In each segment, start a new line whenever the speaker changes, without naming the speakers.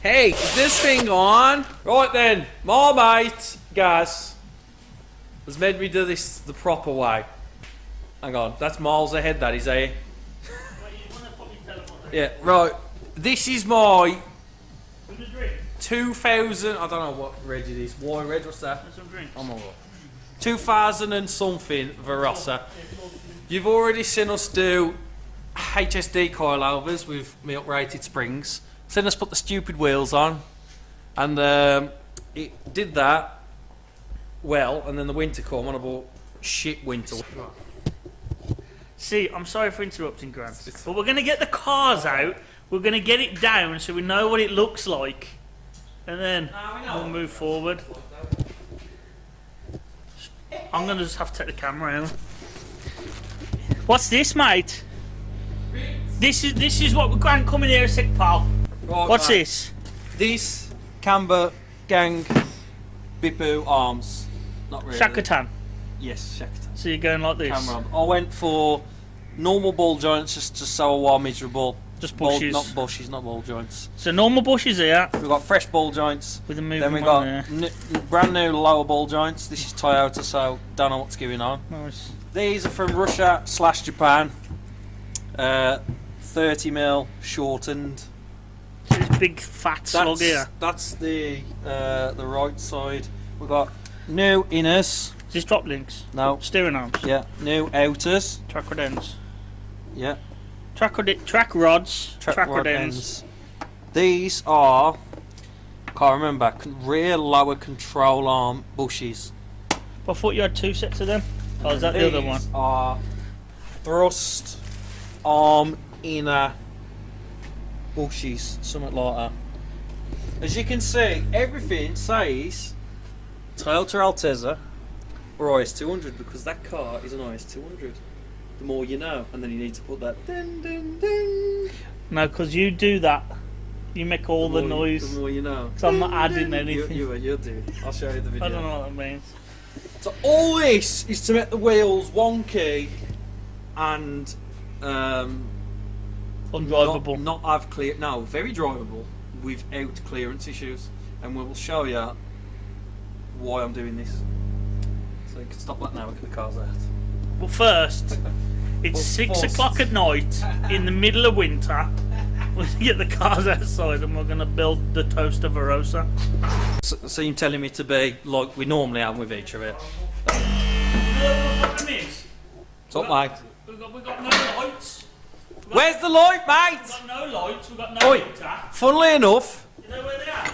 Hey, is this thing on? Right then, my mate, Gaz, has made me do this the proper way. Hang on, that's miles ahead, that is, eh? Yeah, right. This is my 2000, I don't know what reg it is. Wine reg, what's that?
Some drinks.
I'm all right. 2000 and something Verossa. You've already seen us do HSD coilovers with my uprated springs. Seen us put the stupid wheels on, and it did that well. And then the winter come, and I bought shit winter.
See, I'm sorry for interrupting, Grant, but we're going to get the cars out. We're going to get it down so we know what it looks like, and then we'll move forward. I'm going to just have to take the camera out. What's this, mate? This is what we're going to come in here a sec, pal.
Right,
What's
mate.
this?
This camber gang Bipu arms. Not really.
Shakatan.
Yes, Shakatan.
So you're going like this?
Camber arms. I went for normal ball joints just so I was miserable.
Just
Ball,
bushes.
not bushes, not ball joints.
So normal bushes here
We've got fresh ball joints.
with a moving
Then we've
one
got
there.
brand new lower ball joints. This is Toyota, so don't know what's going on.
Nice.
These are from Russia / Japan. 30mm shortened.
So this big fat slug here.
That's the right side. We've got new inners.
Is this drop links?
No.
Steering arms.
Yeah. New outers.
Track rod ends.
Yeah.
Track rods. Track rod
rod
ends.
These are, can't remember, rear lower control arm bushes.
I thought you had two sets of them. Oh, is that the other one?
These are thrust arm inner bushes, something like that. As you can see, everything says Toyota Altezza or IS200 because that car is an IS200. The more you know, and then you need to put that ding ding ding.
No, because you do that. You make all the noise.
The more you know.
So I'm not adding anything.
You'll do it. I'll show you the video.
I don't know what that means.
So all this is to make the wheels wonky and
Undrivable.
not have clear. No, very drivable without clearance issues, and we will show you why I'm doing this. So you can stop that now and get the cars out.
But first, it's 6 o'clock at night in the middle of winter. We're going to get the cars outside and we're going to build the toaster Verossa.
So you're telling me to be like we normally have with each of it?
You know what the problem is?
What's up, mate?
We've got no lights.
Where's the light, mate?
We've got no lights, we've got no
Oi,
heater.
funnily enough.
You know where they are?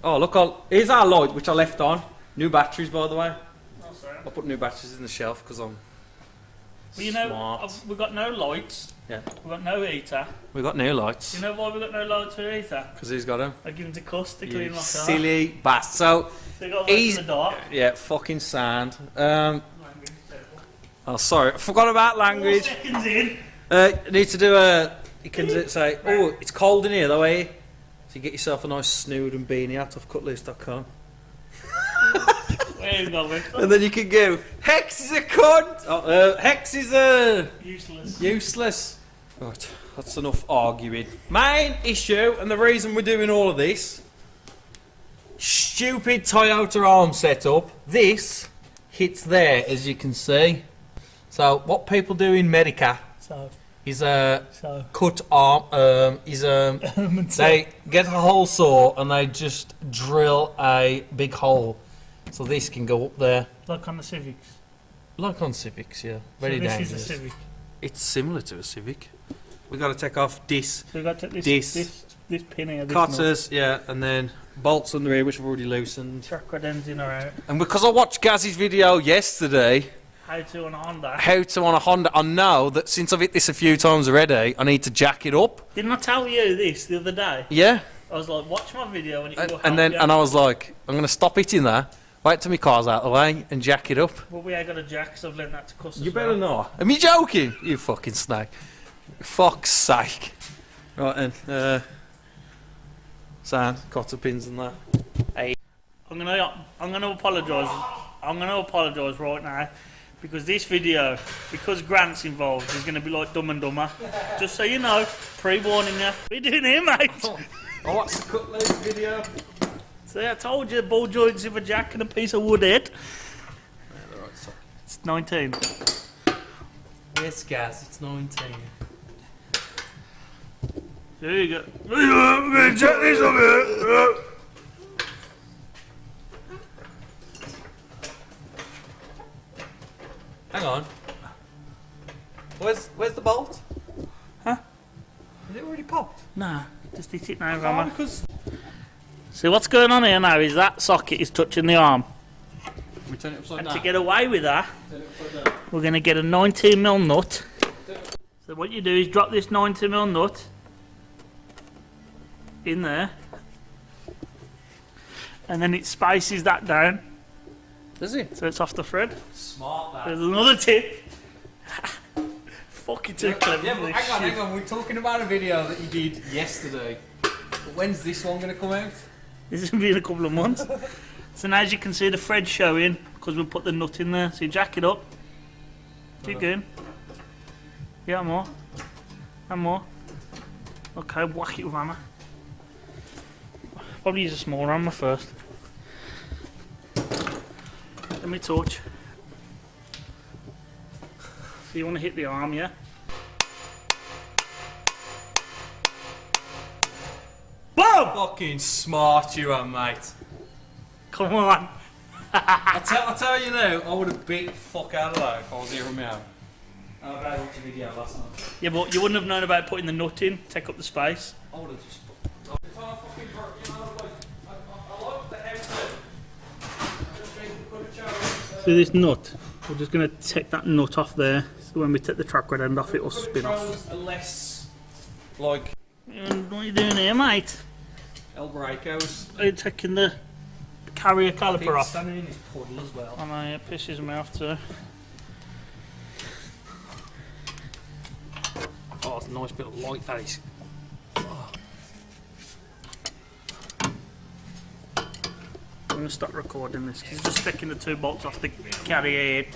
Oh, look, here's our light, which I left on. New batteries, by the way.
Oh, sorry.
I put new batteries in the shelf because I'm
Well, you know,
smart.
we've got no lights.
Yeah.
We've got no heater.
We've got new lights.
You know why we've got no lights for heater?
Because he's got them.
I give him to Cuss to clean
You
my car.
silly bastard. So,
They got away from the dark.
yeah, fucking sand. Oh, sorry, I forgot about
4
language.
seconds in.
You need to do a. You can say, oh, it's cold in here though, eh? So you get yourself a nice snood and beanie out of cutlass.com.
Where are you going?
And then you can go, Hex is a cunt! Oh, Hex is a.
Useless.
Useless. Right, that's enough arguing. Main issue, and the reason we're doing all of this, stupid Toyota arm setup. This hits there, as you can see. So what people do in America is cut arm. They get a hole saw and they just drill a big hole, so this can go up there.
Like on the Civics.
Like on Civics, yeah. Very
so this
dangerous.
is a Civic.
It's similar to a Civic. We got to take off this,
So we've got to take
This.
this pin here. This nut.
cutters, yeah, and then bolts under here, which I've already loosened.
Track rod ends in or out.
And because I watched Gaz's video yesterday,
How to on a Honda.
how to on a Honda, I know that since I've hit this a few times already, I need to jack it up.
Didn't I tell you this the other day?
Yeah,
I was like, watch my video and it will help
and then
you.
I was like, I'm gonna stop hitting that, wait till my car's out of the way, and jack it up.
But we ain't got a jack, so I've learned that to Cuss as
You better
well.
not. Am you joking? You fucking snake. Fuck's sake. Right then, sand, cotter pins and that.
I'm gonna apologise. I'm gonna apologise right now Because this video, because Grant's involved, is going to be like Dumb and Dumber. Just so you know, pre-warning you. What are you doing here, mate?
I watched the Cutlass video.
See, I told you, ball joints with a jack and a piece of wood head.
Yeah, right, so.
It's 19.
Yes, guys, it's 19.
There you go. We're going to check this up here.
Hang on. Where's the bolt?
Huh?
Is it already popped?
Nah, just hit it now,
Oh,
Rama.
because...
See, what's going on here now is that socket is touching the arm.
We turn it upside
And
down.
to get away with that,
Turn it upside down.
we're going to get a 19mm nut. So what you do is drop this 19mm nut in there. And then it spaces that down,
Does it?
so it's off the thread.
Smart, that.
There's another tip. Fucking too clever.
Yeah,
for
but
this
hang
shit.
on. We're talking about a video that you did yesterday. But when's this one going to come out?
This is going to be in a couple of months. So now as you can see the thread showing, because we put the nut in there. So you jack it up. Keep going. Yeah, more. And more. Okay, whack it with hammer. Probably use a smaller hammer first. Let me torch. So you want to hit the arm, yeah? Boom!
Fucking smart you are, mate.
Come on.
I'll tell you now, I would have beat the fuck out of that if I was here on my own. I watched a video last night.
Yeah, but you wouldn't have known about putting the nut in, take up the space.
I would have just... It's all fucking, you know, like, I like the head.
So this nut, we're just going to take that nut off there, so when we take the track rod end off it will spin off.
Are less, like,
And what are you doing here, mate?
El Bracos.
Are you taking the carrier caliper off?
Standing in his puddle as well.
I know, it pisses me off too.
Oh, it's a nice bit of light, that is.
I'm going to stop recording this, 'cause it's just taking the two bolts off the carrier head.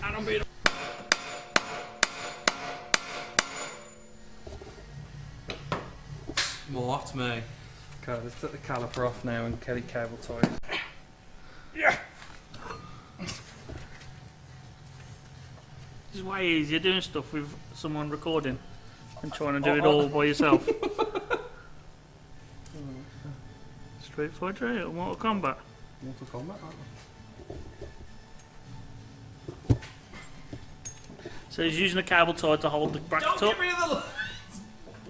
Smart, mate. Okay, let's take the caliper off now and get it cable tied.
Yeah. It's way easier doing stuff with someone recording than trying to do it all by yourself. Street Fighter or Mortal Kombat?
Mortal Kombat,
So he's using a cable tie to hold the bracket
Don't
up.
give me the...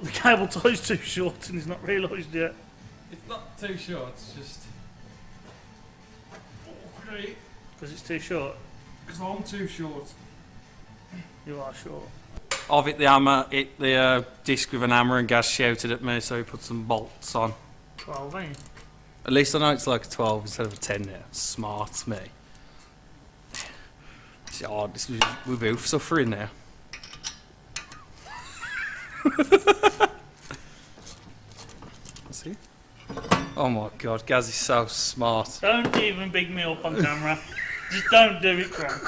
The cable tie's too short and he's not realised yet.
It's not too short, it's just...
Because it's too short.
Because I'm too short.
You are short.
I've hit the hammer, hit the disc with an hammer, and Gaz shouted at me, so he put some bolts on.
12, ain't you?
At least I know it's like a 12 instead of a 10 now. Smart me. Oh, we're both suffering now. See? Oh my god, Gaz is so smart.
Don't even big me up on camera. Just don't do it, Crank.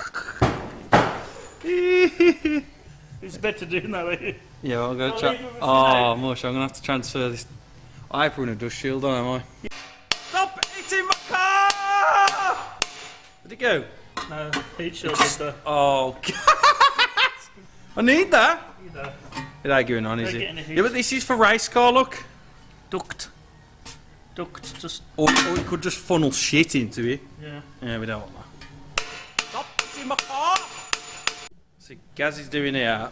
It's better doing that, ain't it?
Yeah, I'm gonna
I'll
try.
leave it with
Oh,
you
mush, I'm gonna have to transfer this. I put in a dust shield on, am I? Stop hitting my car! Where'd it go?
No, heat shield is the...
Oh, God. I need that.
You know,
It ain't going on, is
They're
it?
getting a heat.
Yeah, but this is for race car, look.
duct. Duct, just...
Or it could just funnel shit into it.
Yeah.
Yeah, we don't want that. Stop hitting my car! See, Gaz is doing here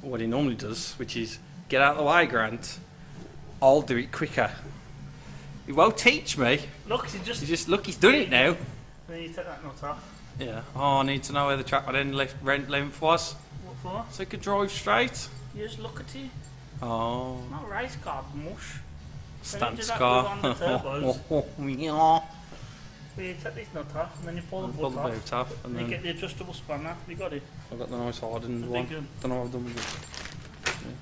what he normally does, which is get out of the way, Grant. I'll do it quicker. He won't teach me.
Look, you just...
Look, he's done it now.
Then you take that nut off.
Yeah. Oh, I need to know where the track end length was,
What for?
so he could drive straight.
You just look at it.
Oh,
It's not race car mush.
stance
that
car.
with on the turbos.
Yeah.
So you take this nut off, and then you pull the
Pull
bolt
the
off.
boot off, and
And you
then
get the adjustable spanner. You got it?
I've got the nice hardened
The
one.
big one.
Don't know what I've done with it. Yeah.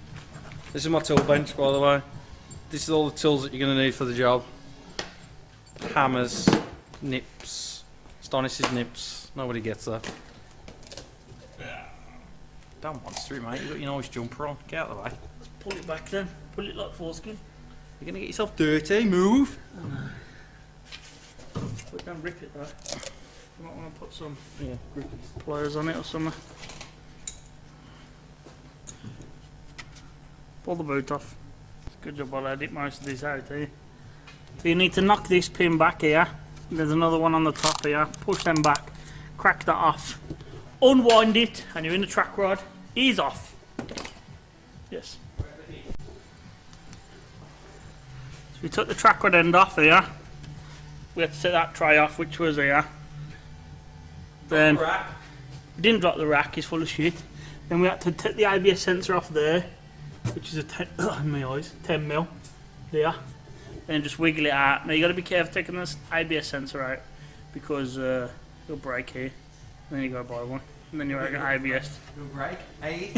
This is my tool bench, by the way. This is all the tools that you're going to need for the job. Hammers, nips, Astonishes nips. Nobody gets that. Don't monster it, mate. You've got your nice jumper on. Get out of the way.
Pull it back then. Pull it like foreskin.
You're going to get yourself dirty. Move.
But don't rip it though. You might want to put some pliers on it or something. Pull the boot off. Good job, I did most of this out here. So you need to knock this pin back here. There's another one on the top here. Push them back. Crack that off. Unwind it, and you're in the track rod. Ease off. Yes. So we took the track rod end off here. We had to take that tray off, which was here. Then we didn't drop the rack, it's full of shit. Then we had to take the ABS sensor off there, which is a 10 mil there. Then just wiggle it out. Now you got to be careful taking this ABS sensor out because it'll break here. And then you got to buy one. And then you're going ABS.
It'll break. Hey.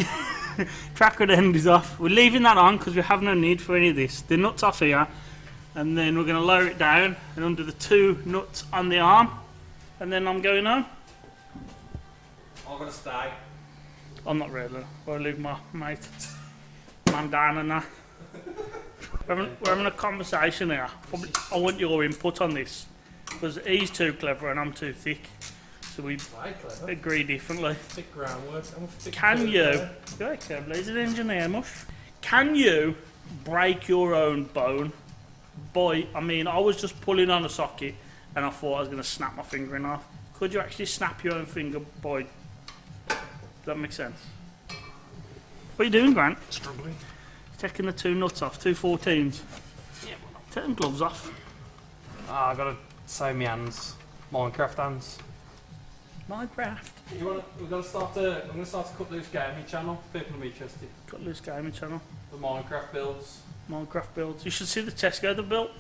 Track rod end is off. We're leaving that on because we have no need for any of this. The nuts off here. And then we're going to lower it down and under the 2 nuts on the arm. And then I'm going home.
I'm going to stay.
I'm not really. I'll leave my mate. Man down and that. We're having a conversation here. I want your input on this. Because he's too clever and I'm too thick. So we agree differently.
Thick groundwork. I'm a thick
Can you... Go ahead, he's an engineer, mush. Can you break your own bone? I mean, I was just pulling on a socket and I thought I was going to snap my finger in half. Could you actually snap your own finger, boy? Does that make sense? What are you doing, Grant?
Struggling.
Taking the 2 nuts off, 2 14s. Yeah, take them gloves off.
Ah, I've got to save my hands. Minecraft hands.
Minecraft.
We're going to start I'm going to start a Cut Loose Gaming channel. People will be interested.
Cut Loose Gaming channel.
The Minecraft builds.
Minecraft builds. You should see the Tesco they've built.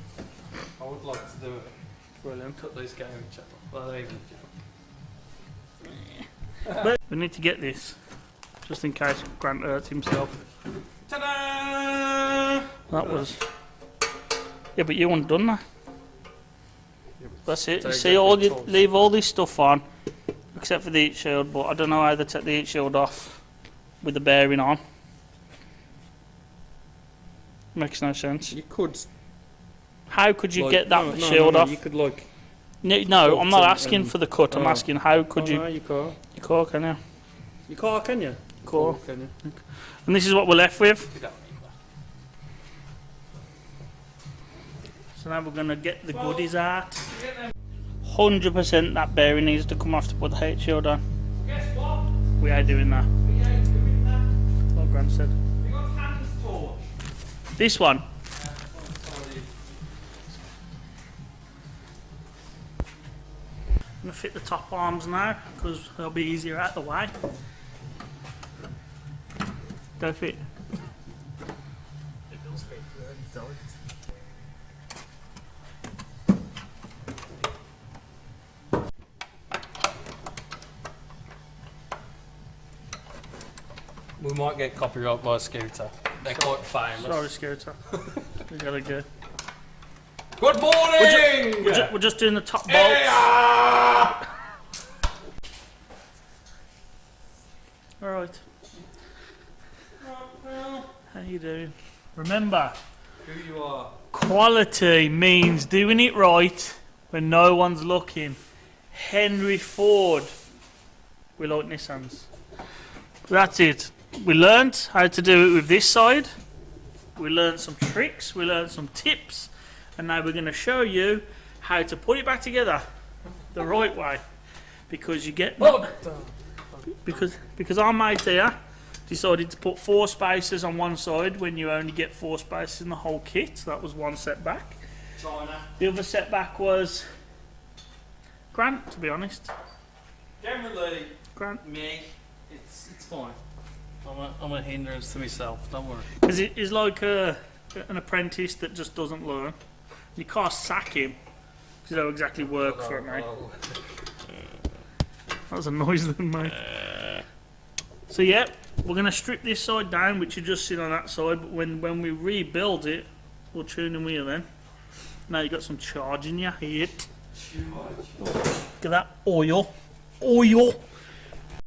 I would like to do it.
Brilliant.
Cut Loose Gaming channel. Well, there you go.
But we need to get this, just in case Grant hurts himself.
Ta-da!
That was... Yeah, but you haven't done that. That's it. You see, leave all this stuff on, except for the heat shield, but I don't know how to take the heat shield off with the bearing on. Makes no sense.
You could...
How could you get that shield off?
You could like...
No, I'm not asking for the cut. I'm asking how could you...
No, you can't.
You can't, can you?
You can't, can you?
Can't.
Can you?
And this is what we're left with.
You don't need that.
So now we're going to get the goodies out. 100% that bearing needs to come off to put the heat shield on.
Guess what?
We are doing that.
We ain't doing that.
What Grant said.
We got hands torch.
This one. I'm going to fit the top arms now because they'll be easier out the way. Don't fit.
It does fit. We might get copyright by a scooter. They're quite famous.
Sorry, Scooter. We gotta go.
Good morning!
We're just doing the top bolts.
Yeah!
Alright. How you doing? Remember,
Who you are?
quality means doing it right when no one's looking. Henry Ford. We like Nissans. That's it. We learnt how to do it with this side. We learned some tricks. We learned some tips. And now we're going to show you how to put it back together the right way. Because you get... Because our mate here decided to put 4 spaces on one side when you only get 4 spaces in the whole kit. So that was one setback.
China.
The other setback was Grant, to be honest.
Generally,
Grant.
me, it's fine. I'm a hindrance to myself, don't worry.
Because he's like an apprentice that just doesn't learn. You can't sack him because he'll exactly work for it, mate. That was a noise then, mate. So yeah, we're going to strip this side down, which you just seen on that side, but when we rebuild it, we'll tune in here then. Now you've got some charge in your head. Look at that oil. Oil!